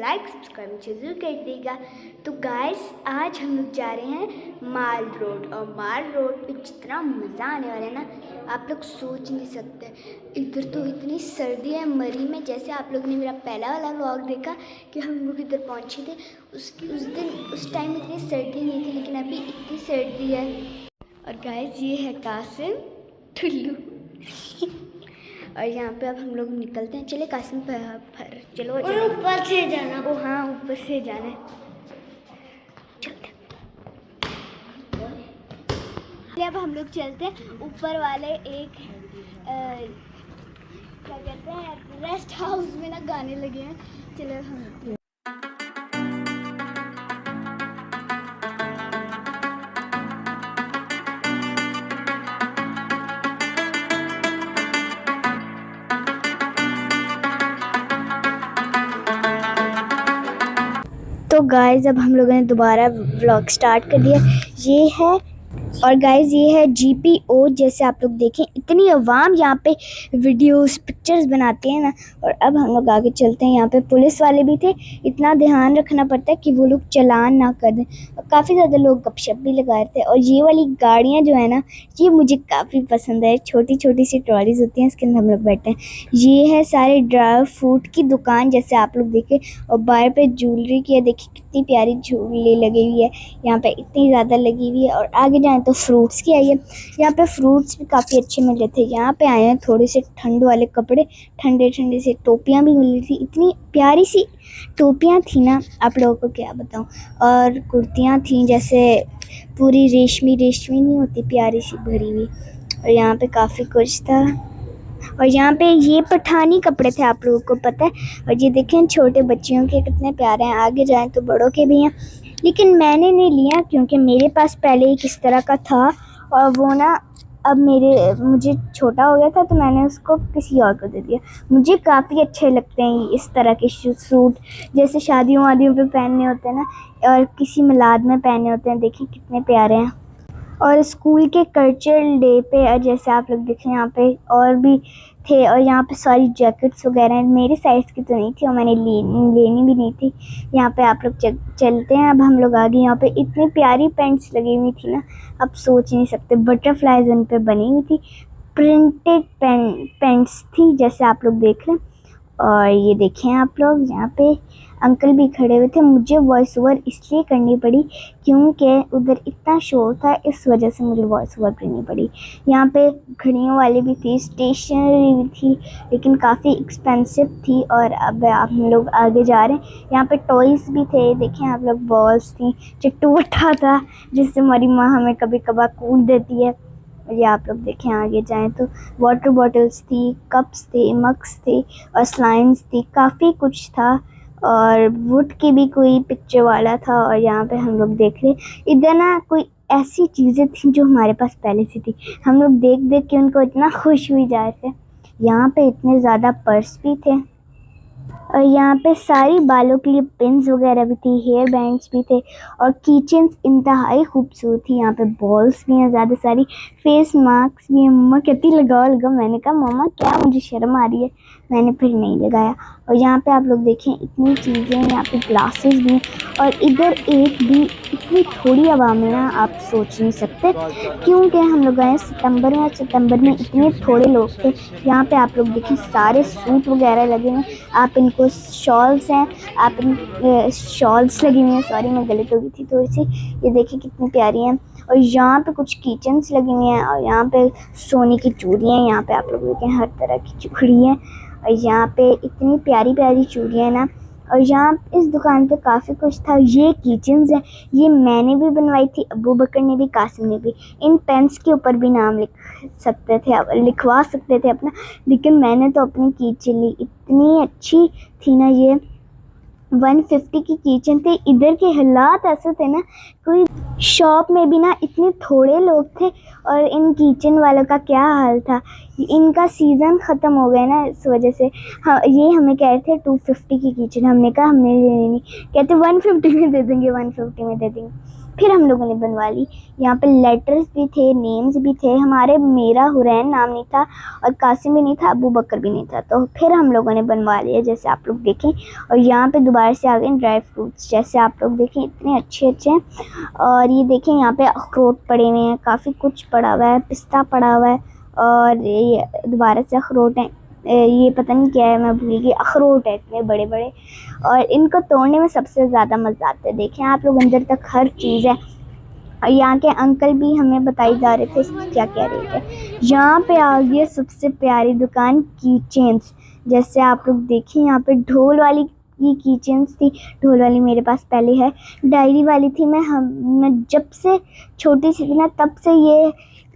Like subscribe मुझे ज़रूर कर देगा। तो गाइस आज हम लोग जा रहे हैं माल रोड, और माल रोड पे जितना मज़ा आने वाला है ना आप लोग सोच नहीं सकते। इधर तो इतनी सर्दी है मरी में, जैसे आप लोगों ने मेरा पहला वाला व्लॉग देखा कि हम लोग इधर पहुँचे थे, उस टाइम इतनी सर्दी नहीं थी, लेकिन अभी इतनी सर्दी है। और गाइस ये है कासिम टुल्लू और यहाँ पे अब हम लोग निकलते हैं। चले कासिम पर चलो, ऊपर से जाना। ओ हाँ, ऊपर से जाना है, चलते हैं। अब हम लोग चलते हैं ऊपर वाले एक क्या कहते हैं रेस्ट हाउस में ना गाने लगे हैं। चलो हम तो गाइज़ अब हम लोगों ने दोबारा व्लॉग स्टार्ट कर दिया। ये है और गाइज़ ये है GPO। जैसे आप लोग देखें इतनी आवाम यहाँ पे वीडियोस पिक्चर्स बनाते हैं ना। और अब हम लोग आगे चलते हैं। यहाँ पे पुलिस वाले भी थे, इतना ध्यान रखना पड़ता है कि वो लोग चालान ना कर दें। और काफ़ी ज़्यादा लोग गपशप भी लगा रहे थे। और ये वाली गाड़ियाँ जो है ना, ये मुझे काफ़ी पसंद है। छोटी छोटी सी ट्रॉलीज होती हैं, इसके अंदर हम लोग बैठे हैं। ये है सारे ड्राई फ्रूट की दुकान, जैसे आप लोग देखें। और बाहर पे ज्वेलरी की है, देखिए कितनी प्यारी झूले लगी हुई है यहाँ पे, इतनी ज़्यादा लगी हुई है। और आगे जाएँ तो फ्रूट्स की आई है। यहाँ पे फ्रूट्स भी काफ़ी अच्छे मिल रहे थे। यहाँ पे आए हैं थोड़े से ठंड वाले कपड़े, ठंडे ठंडे से टोपियाँ भी मिल रही थी। इतनी प्यारी सी टोपियाँ थी ना, आप लोगों को क्या बताऊँ। और कुर्तियाँ थी जैसे पूरी रेशमी रेशमी नहीं होती, प्यारी सी भरी हुई। और यहाँ पे काफ़ी कुछ था। और यहाँ पे ये पठानी कपड़े थे, आप लोगों को पता है। और ये देखें छोटे बच्चियों के कितने प्यारे हैं। आगे जाएं तो बड़ों के भी हैं, लेकिन मैंने नहीं लिया क्योंकि मेरे पास पहले ही किस तरह का था। और वो ना अब मुझे छोटा हो गया था, तो मैंने उसको किसी और को दे दिया। मुझे काफ़ी अच्छे लगते हैं इस तरह के सूट, जैसे शादियों वादियों पे पहनने होते हैं ना, और किसी मिलाद में पहने होते हैं। देखिए कितने प्यारे हैं। और स्कूल के कल्चरल डे पे जैसे आप लोग देखें यहाँ पे और भी थे। और यहाँ पे सारी जैकेट्स वगैरह मेरे साइज़ की तो नहीं थी, और मैंने लेनी भी नहीं थी। यहाँ पे आप लोग चलते हैं। अब हम लोग आगे, यहाँ पे इतनी प्यारी पेंट्स लगी हुई थी ना, आप सोच नहीं सकते। बटरफ्लाइज उन पे बनी हुई थी, प्रिंटेड पेंट्स थी, जैसे आप लोग देख रहे हैं। और ये देखें आप लोग, यहाँ पे अंकल भी खड़े हुए थे। मुझे वॉइस ओवर इसलिए करनी पड़ी क्योंकि उधर इतना शोर था, इस वजह से मुझे वॉइस ओवर करनी पड़ी। यहाँ पे घड़ियों वाली भी थी, स्टेशनरी भी थी, लेकिन काफ़ी एक्सपेंसिव थी। और अब हम लोग आगे जा रहे हैं। यहाँ पे टॉयज़ भी थे, देखें आप लोग, बॉल्स थी, चिट्टू बट्टा था जिससे हमारी माँ हमें कभी कभार कूट देती है। ये आप लोग देखें आगे जाएं तो वाटर बॉटल्स थी, कप्स थे, मग्स थे, और स्लाइम्स थी, काफ़ी कुछ था। और वुड की भी कोई पिक्चर वाला था। और यहाँ पे हम लोग देख रहे इधर ना कोई ऐसी चीज़ें थी जो हमारे पास पहले से थी। हम लोग देख देख के उनको इतना खुश हुई जा रहे थे। यहाँ पे इतने ज़्यादा पर्स भी थे। और यहाँ पे सारी बालों के लिए पिन्स वगैरह भी थी, हेयर बैंड्स भी थे, और कीचेन्स इंतहाई खूबसूरत थी। यहाँ पे बॉल्स भी हैं ज़्यादा सारी, फेस मास्क भी हैं। मम्मा कहती लगाओ। मैंने कहा मम्मा क्या, मुझे शर्म आ रही है, मैंने फिर नहीं लगाया। और यहाँ पे आप लोग देखें इतनी चीज़ें हैं, यहाँ पे ग्लासेस भी हैं। और इधर एक भी इतनी थोड़ी आवाम है ना, आप सोच नहीं सकते, क्योंकि हम लोग आए सितंबर में, और सितंबर में इतने थोड़े लोग थे। यहाँ पे आप लोग देखें सारे सूट वगैरह लगे हैं। आप इनको शॉल्स हैं, आप इन शॉल्स लगी हुई हैं, सॉरी मैं गलत हो गई थी थोड़ी सी। ये देखिए कितनी प्यारी हैं। और यहाँ पे कुछ किचन्स लगी हुई हैं। और यहाँ पे सोने की चूड़ियाँ हैं, यहाँ पे आप लोग देखें हर तरह की चूड़ी हैं। और यहाँ पे इतनी प्यारी प्यारी चूड़ियाँ हैं ना। और यहाँ इस दुकान पे काफ़ी कुछ था। ये किचन्स हैं, ये मैंने भी बनवाई थी, अबू बकर ने भी, कासिम ने भी। इन पेन्स के ऊपर भी नाम लिखवा सकते थे अपना, लेकिन मैंने तो अपनी किचन ली। इतनी अच्छी थी ना ये, 150 की किचन थी। इधर के हालात ऐसे थे ना, कोई शॉप में भी ना इतने थोड़े लोग थे, और इन किचन वालों का क्या हाल था। इनका सीज़न ख़त्म हो गया ना, इस वजह से। हाँ, ये हमें कह रहे थे 250 की किचन, हमने कहा हमने लेनी नहीं, कहते 150 में दे देंगे, 150 में दे देंगे। फिर हम लोगों ने बनवा ली। यहाँ पे लेटर्स भी थे, नेम्स भी थे हमारे। मेरा हुरैन नाम नहीं था और कासिम भी नहीं था, अबू बकर भी नहीं था। तो फिर हम लोगों ने बनवा लिया, जैसे आप लोग देखें। और यहाँ पे दोबारा से आ गए ड्राई फ्रूट्स, जैसे आप लोग देखें इतने अच्छे अच्छे हैं। और ये देखें यहाँ पे अखरोट पड़े हुए हैं, काफ़ी कुछ पड़ा हुआ है, पिस्ता पड़ा हुआ है। और ये दोबारा से अखरोट हैं, ये पता नहीं क्या है, मैं भूल गई। अखरोट है इतने बड़े बड़े, और इनको तोड़ने में सबसे ज़्यादा मज़ा आता है। देखें आप लोग, अंदर तक हर चीज़ है। और यहाँ के अंकल भी हमें बताई जा रहे थे इसकी क्या क्या रेट है। यहाँ पे आ गई सबसे प्यारी दुकान, की चेन्स। जैसे आप लोग देखें यहाँ पे ढोल वाली ये की चेन्स थी। ढोल वाली मेरे पास पहले है, डायरी वाली थी। मैं जब से छोटी सी थी ना, तब से ये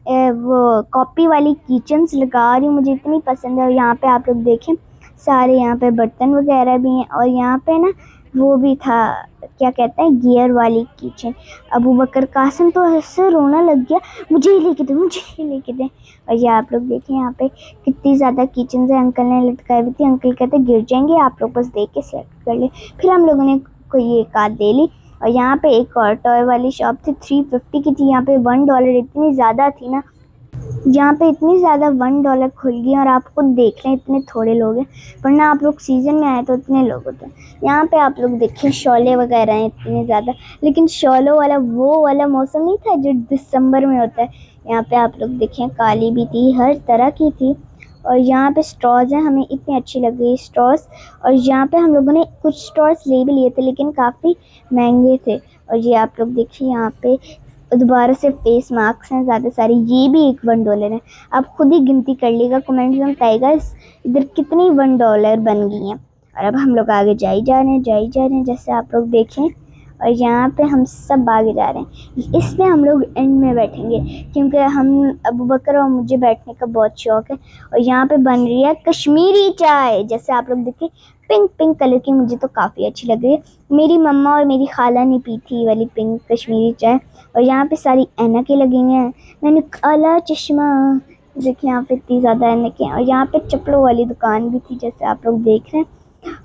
वो कॉपी वाली की चेन्स लगा रही हूँ, मुझे इतनी पसंद है। और यहाँ पे आप लोग देखें सारे यहाँ पे बर्तन वगैरह भी हैं। और यहाँ पे ना वो भी था, क्या कहते हैं, गियर वाली किचन। अबू बकर कासिम तो ऐसे रोना लग गया, मुझे ही लेके दे, मुझे ही लेके दे। और ये आप लोग देखें यहाँ पे कितनी ज़्यादा किचन है, अंकल ने लटकाई हुई थी। अंकल कहते गिर जाएंगे, आप लोग बस देख के सेलेक्ट कर ले। फिर हम लोगों ने कोई एक आध ले ली। और यहाँ पे एक और टॉय वाली शॉप थी, 350 की थी। यहाँ पे $1 इतनी ज़्यादा थी ना, यहाँ पे इतनी ज़्यादा $1 खुल गई। और आप खुद देख लें इतने थोड़े लोग हैं, वरना आप लोग सीज़न में आए तो इतने लोग होते हैं। यहाँ पे आप लोग देखें शोले वगैरह हैं इतने ज़्यादा, लेकिन शोलों वाला वो वाला मौसम नहीं था जो दिसंबर में होता है। यहाँ पे आप लोग देखें काली भी थी, हर तरह की थी। और यहाँ पे स्ट्रॉज हैं, हमें इतनी अच्छी लग गई स्ट्रॉज। और यहाँ पे हम लोगों ने कुछ स्ट्रॉज ले भी लिए थे, लेकिन काफ़ी महंगे थे। और ये आप लोग देखिए यहाँ पे दोबारा से फेस मास्क हैं ज़्यादा सारे, ये भी एक $1 है। आप खुद ही गिनती कर लीजिएगा, कमेंट्स में बताइएगा इधर कितनी $1 बन गई हैं। और अब हम लोग आगे जा ही जा रहे हैं, जैसे आप लोग देखें। और यहाँ पे हम सब आगे जा रहे हैं, इसमें हम लोग एंड में बैठेंगे, क्योंकि हम अबू बकर और मुझे बैठने का बहुत शौक़ है। और यहाँ पे बन रही है कश्मीरी चाय, जैसे आप लोग देखें पिंक पिंक कलर की, मुझे तो काफ़ी अच्छी लग रही है। मेरी मम्मा और मेरी खाला ने पी थी वाली पिंक कश्मीरी चाय। और यहाँ पे सारी ऐनकें लगी हुई हैं, मैंने काला चश्मा। देखिए यहाँ पे इतनी ज़्यादा ऐनकें हैं। और यहाँ पे चप्पलों वाली दुकान भी थी, जैसे आप लोग देख रहे हैं।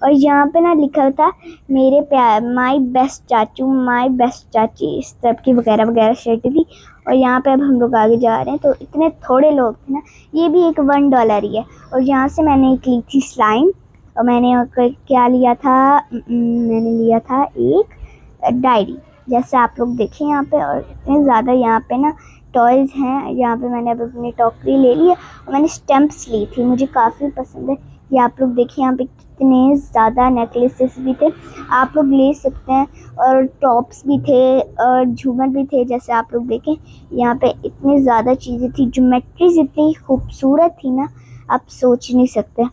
और यहाँ पे ना लिखा था मेरे प्यार, माई बेस्ट चाचू, माई बेस्ट चाची, इस तरह की वगैरह वगैरह शर्ट थी। और यहाँ पे अब हम लोग आगे जा रहे हैं, तो इतने थोड़े लोग थे ना, ये भी एक $1 ही है। और यहाँ से मैंने एक ली थी स्लाइम। और मैंने क्या लिया था, मैंने लिया था एक डायरी, जैसे आप लोग देखें यहाँ पे। और इतने ज़्यादा यहाँ पे ना टॉयज़ हैं। यहाँ पे मैंने अब अपनी टोकरी ले ली है, और मैंने स्टैम्प्स ली थी, मुझे काफ़ी पसंद है। ये आप लोग देखिए यहाँ पे कितने ज़्यादा नेकलेसेस भी थे, आप लोग ले सकते हैं। और टॉप्स भी थे और झूमर भी थे, जैसे आप लोग देखें। यहाँ पे इतनी ज़्यादा चीज़ें थी, ज्योमेट्रीज इतनी खूबसूरत थी ना, आप सोच नहीं सकते।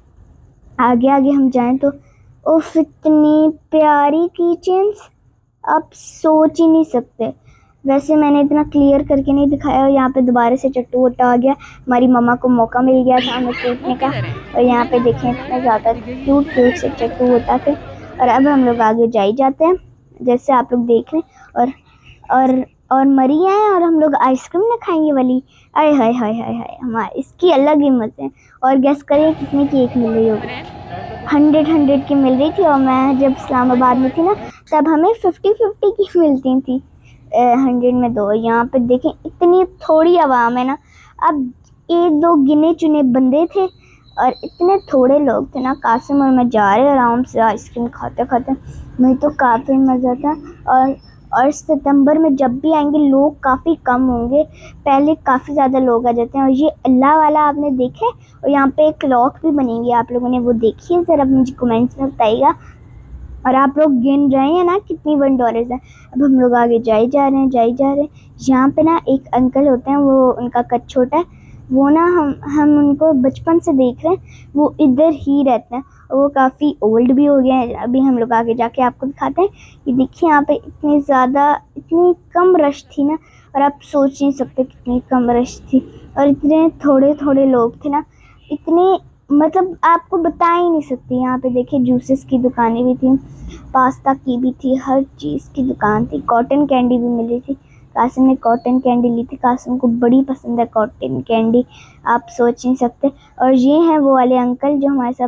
आगे आगे हम जाएं तो उफ, इतनी प्यारी कीचेन्स, आप सोच ही नहीं सकते। वैसे मैंने इतना क्लियर करके नहीं दिखाया। और यहाँ पे दोबारा से चट्टू वट्टा आ गया, हमारी मम्मा को मौका मिल गया था हमें टूटने का। और यहाँ पे देखें इतने ज़्यादा क्यूट क्यूट से चट्टू वट्टा थे। और अब हम लोग आगे जा ही जाते हैं, जैसे आप लोग देख रहे हैं। और मरी हैं, और हम लोग आइसक्रीम ना खाएंगे वाली, अरे हाय हाय हाय हाय, हमारे इसकी अलग ही मज़े हैं। और गेस करिए कितने की एक मिल रही होगी, 100 की मिल रही थी। और मैं जब इस्लामाबाद में थी ना, तब हमें 50-50 की मिलती थी, 100 में 2। यहाँ पे देखें इतनी थोड़ी आवाम है ना, अब 1-2 गिने चुने बंदे थे, और इतने थोड़े लोग थे ना। कासिम और मैं जा रहे आराम से आइसक्रीम खाते खाते, मुझे तो काफ़ी मज़ा था। और सितंबर में जब भी आएंगे लोग काफ़ी कम होंगे, पहले काफ़ी ज़्यादा लोग आ जाते हैं। और ये अल्लाह वाला आपने देखे, और यहाँ पे एक क्लॉक भी बनेंगी, आप लोगों ने वो देखी है, ज़रा मुझे कमेंट्स में बताइएगा। और आप लोग गिन रहे हैं ना कितनी $1 है। अब हम लोग आगे जा ही जा रहे हैं। यहाँ पे ना एक अंकल होते हैं, वो उनका कद छोटा है, वो ना हम उनको बचपन से देख रहे हैं, वो इधर ही रहते हैं। और वो काफ़ी ओल्ड भी हो गए हैं। अभी हम लोग आगे जाके आपको दिखाते हैं। ये देखिए यहाँ पे इतनी कम रश थी ना, और आप सोच नहीं सकते कितनी कम रश थी। और इतने थोड़े थोड़े लोग थे ना, इतने मतलब आपको बता ही नहीं सकती। यहाँ पे देखिए जूसेस की दुकानें भी थी, पास्ता की भी थी, हर चीज़ की दुकान थी। कॉटन कैंडी भी मिल रही थी, कासिम ने कॉटन कैंडी ली थी, कासिम को बड़ी पसंद है कॉटन कैंडी, आप सोच नहीं सकते। और ये हैं वो वाले अंकल जो हमारे साथ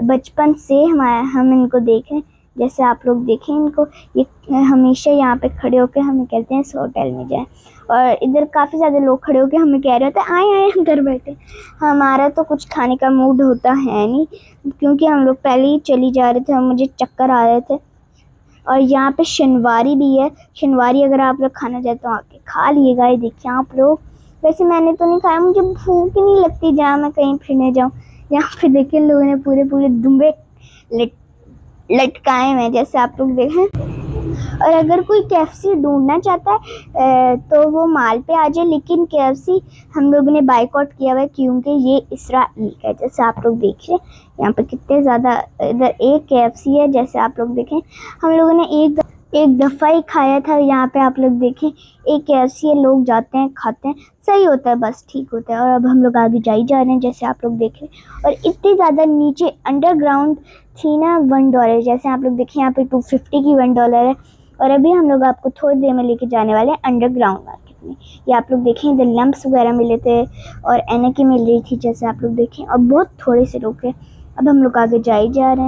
बचपन से हम इनको देख रहे हैं, जैसे आप लोग देखें इनको, ये हमेशा यहाँ पे खड़े होकर हमें कहते हैं इस होटल में जाएं, और इधर काफ़ी ज़्यादा लोग खड़े होकर हमें कह रहे होते हैं आए आए अंदर बैठे। हमारा तो कुछ खाने का मूड होता है नहीं, क्योंकि हम लोग पहले ही चली जा रहे थे और मुझे चक्कर आ रहे थे। और यहाँ पे शनवारी भी है, शनवारी अगर आप लोग खाना चाहते तो आके खा लिएगा। ये देखिए आप लोग, वैसे मैंने तो नहीं खाया, मुझे भूख ही नहीं लगती जहाँ मैं कहीं फिरने जाऊँ। यहाँ पे देखिए लोगों ने पूरे पूरे दुम्बे लटकाए हुए हैं, जैसे आप लोग देखें। और अगर कोई KFC ढूंढना चाहता है तो वो माल पे आ जाए, लेकिन KFC हम लोगों ने बाइकआउट किया हुआ है क्योंकि ये इसराइल का है। जैसे आप लोग देख रहे हैं यहाँ पे कितने ज़्यादा, इधर एक KFC है, जैसे आप लोग देखें। हम लोगों ने एक दफ़ा ही खाया था। यहाँ पे आप लोग देखें एक KFC है, लोग जाते हैं खाते हैं, सही होता है, बस ठीक होता है। और अब हम लोग आगे जा रहे हैं, जैसे आप लोग देख रहे हैं। और इतनी ज़्यादा नीचे अंडरग्राउंड थी ना $1, जैसे आप लोग देखें यहाँ पे 250 की $1 है। और अभी हम लोग आपको थोड़ी देर में लेके जाने वाले हैं अंडरग्राउंड मार्केट में। ये आप लोग देखें इधर लम्प्स वगैरह मिले थे और एनके मिल रही थी, जैसे आप लोग देखें। और बहुत थोड़े से लोग थे। अब हम लोग आगे जा रहे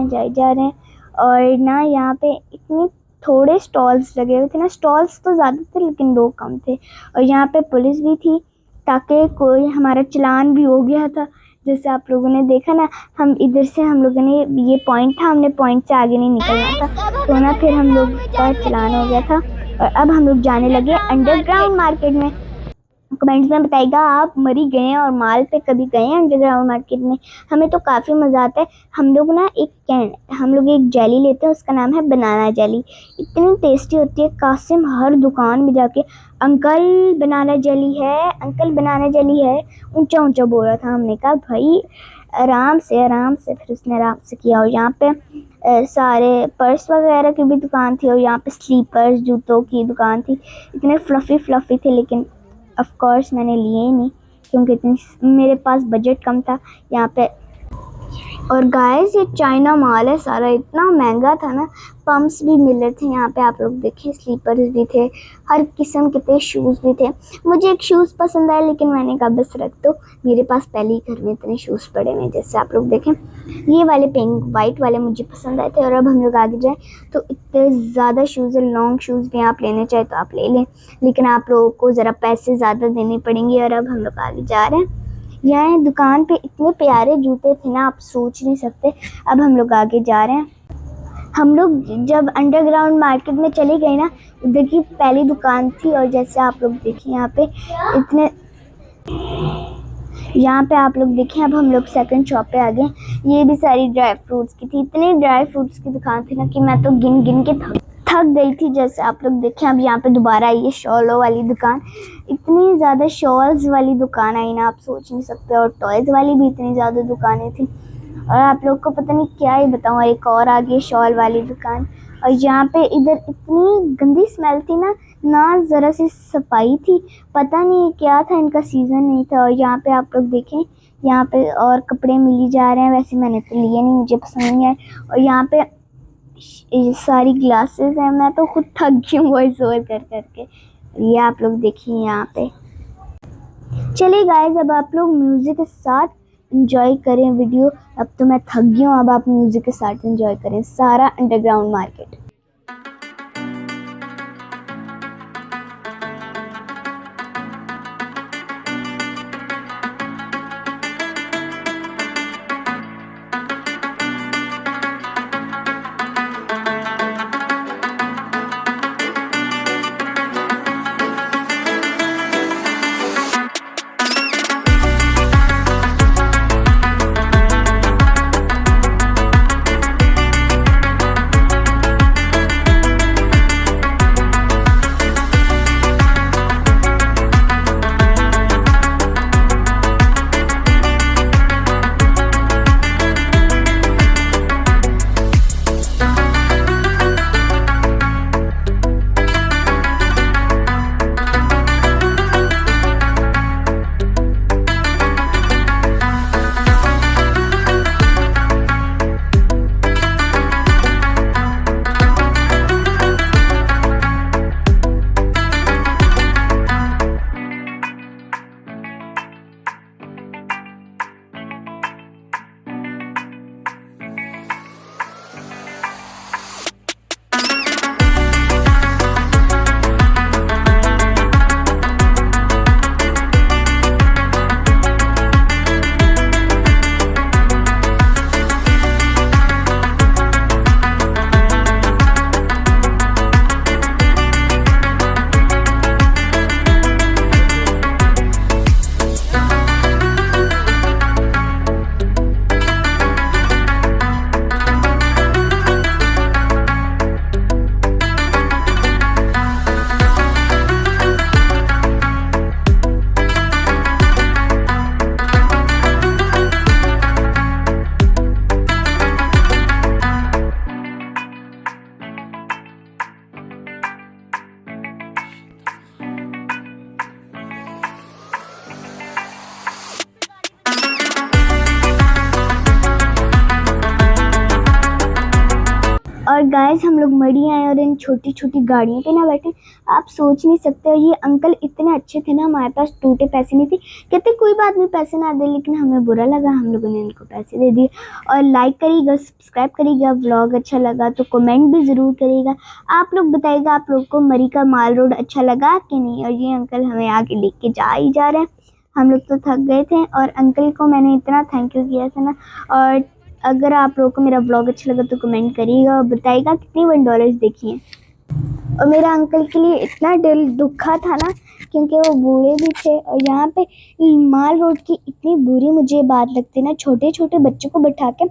हैं। और ना यहाँ पे इतने थोड़े स्टॉल्स लगे हुए थे ना, स्टॉल्स तो ज़्यादा थे लेकिन लोग कम थे। और यहाँ पे पुलिस भी थी ताकि कोई हमारा चलान भी हो गया था, जैसे आप लोगों ने देखा ना। हम इधर से, हम लोगों ने, ये पॉइंट था, हमने पॉइंट से आगे नहीं निकलना था, तो ना फिर हम लोग का चलान हो गया था। और अब हम लोग जाने लगे अंडरग्राउंड मार्केट में। कमेंट्स में बताइएगा आप मरी गए हैं और माल पे कभी गए हैं अंडरग्राउंड मार्केट में। हमें तो काफ़ी मज़ा आता है। हम लोग एक जेली लेते हैं, उसका नाम है बनाना जेली। इतनी टेस्टी होती है। कासिम हर दुकान में जाके अंकल बनाना जेली है, अंकल बनाना जेली है, ऊंचा ऊंचा बोल रहा था। हमने कहा भाई आराम से। फिर उसने आराम से किया। और यहाँ पे सारे पर्स वगैरह की भी दुकान थी, और यहाँ पे स्लीपर्स जूतों की दुकान थी। इतने फ्लफ़ी थे, लेकिन ऑफ कोर्स मैंने लिए ही नहीं क्योंकि मेरे पास बजट कम था यहाँ पे। और गाइस ये चाइना माल है सारा, इतना महंगा था ना। पम्प्स भी मिल रहे थे यहाँ पे, आप लोग देखें, स्लीपर्स भी थे, हर किस्म के शूज़ भी थे। मुझे एक शूज़ पसंद आया, लेकिन मैंने कहा बस रख दो, मेरे पास पहले ही घर में इतने शूज़ पड़े हुए। जैसे आप लोग देखें ये वाले पिंक वाइट वाले मुझे पसंद आए थे। और अब हम लोग आगे जाएँ तो इतने ज़्यादा शूज़ है, लॉन्ग शूज़ भी आप लेने चाहे तो आप ले लें, लेकिन आप लोगों को ज़रा पैसे ज़्यादा देने पड़ेंगे। और अब हम लोग आगे जा रहे हैं। यहाँ दुकान पे इतने प्यारे जूते थे ना, आप सोच नहीं सकते। अब हम लोग आगे जा रहे हैं। हम लोग जब अंडरग्राउंड मार्केट में चले गए ना, उधर की पहली दुकान थी। और जैसे आप लोग देखिए यहाँ पे आप लोग देखें, अब हम लोग सेकंड शॉप पे आ गए। ये भी सारी ड्राई फ्रूट्स की थी। इतनी ड्राई फ्रूट्स की दुकान थी ना कि मैं तो गिन गिन के थक गई थी। जैसे आप लोग देखें अब यहाँ पे दोबारा आई है शॉलों वाली दुकान। इतनी ज़्यादा शॉल्स वाली दुकान आई ना, आप सोच नहीं सकते। और टॉयज़ वाली भी इतनी ज़्यादा दुकानें थी। और आप लोग को पता नहीं क्या ही बताऊँ, एक और आ गई शॉल वाली दुकान। और यहाँ पे इधर इतनी गंदी स्मेल थी ना ज़रा सी सफाई थी। पता नहीं क्या था, इनका सीज़न नहीं था। और यहाँ पे आप लोग देखें, यहाँ पे और कपड़े मिल जा रहे हैं। वैसे मैंने तो लिए नहीं, मुझे पसंद नहीं आए। और यहाँ पे ये सारी ग्लासेस हैं। मैं तो खुद थक गई हूँ वॉइस ओवर कर करके। ये आप लोग देखिए यहाँ पे। चलिए गाइस, अब आप लोग म्यूज़िक के साथ एंजॉय करें वीडियो। अब तो मैं थक गई हूँ, अब आप म्यूज़िक के साथ एंजॉय करें सारा अंडरग्राउंड मार्केट। गाइस हम लोग मड़ी आए और इन छोटी छोटी गाड़ियों पे ना बैठे, आप सोच नहीं सकते। और ये अंकल इतने अच्छे थे ना, हमारे पास टूटे पैसे नहीं थे, कहते कोई बात नहीं पैसे ना दे, लेकिन हमें बुरा लगा, हम लोगों ने इनको पैसे दे दिए। और लाइक करिएगा, सब्सक्राइब करिएगा, व्लॉग अच्छा लगा तो कमेंट भी ज़रूर करिएगा। आप लोग बताइएगा आप लोग को मरी का माल रोड अच्छा लगा कि नहीं। और ये अंकल हमें आगे लेके जा ही जा रहे हैं, हम लोग तो थक गए थे। और अंकल को मैंने इतना थैंक यू किया था ना। और अगर आप लोगों को मेरा ब्लॉग अच्छा लगा तो कमेंट करिएगा और बताइएगा कितनी $1 देखी हैं। और मेरा अंकल के लिए इतना दिल दुखा था ना, क्योंकि वो बूढ़े भी थे। और यहाँ पे माल रोड की इतनी बुरी मुझे बात लगती है ना, छोटे छोटे बच्चों को बैठा के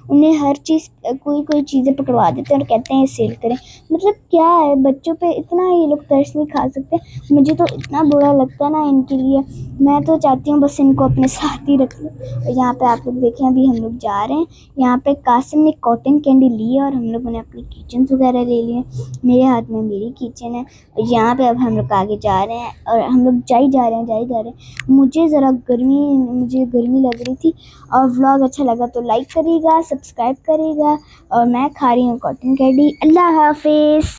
उन्हें हर चीज़ कोई चीज़ें पकड़वा देते हैं और कहते हैं सेल करें। मतलब क्या है, बच्चों पे इतना ये लोग तरस नहीं खा सकते। मुझे तो इतना बुरा लगता है ना इनके लिए। मैं तो चाहती हूँ बस इनको अपने साथ ही रख लूँ। और यहाँ पे आप लोग देखें, अभी हम लोग जा रहे हैं। यहाँ पे कासिम ने कॉटन कैंडी ली है और हम लोगों ने अपनी किचन वगैरह ले लिए। मेरे हाथ में मेरी किचन है। और यहाँ पे अब हम लोग आगे जा रहे हैं और हम लोग जा ही जा रहे हैं। मुझे गर्मी लग रही थी। और व्लॉग अच्छा लगा तो लाइक करिएगा, सब्सक्राइब करिएगा। और मैं खा रही हूँ कॉटन कैंडी। अल्लाह हाफिज़।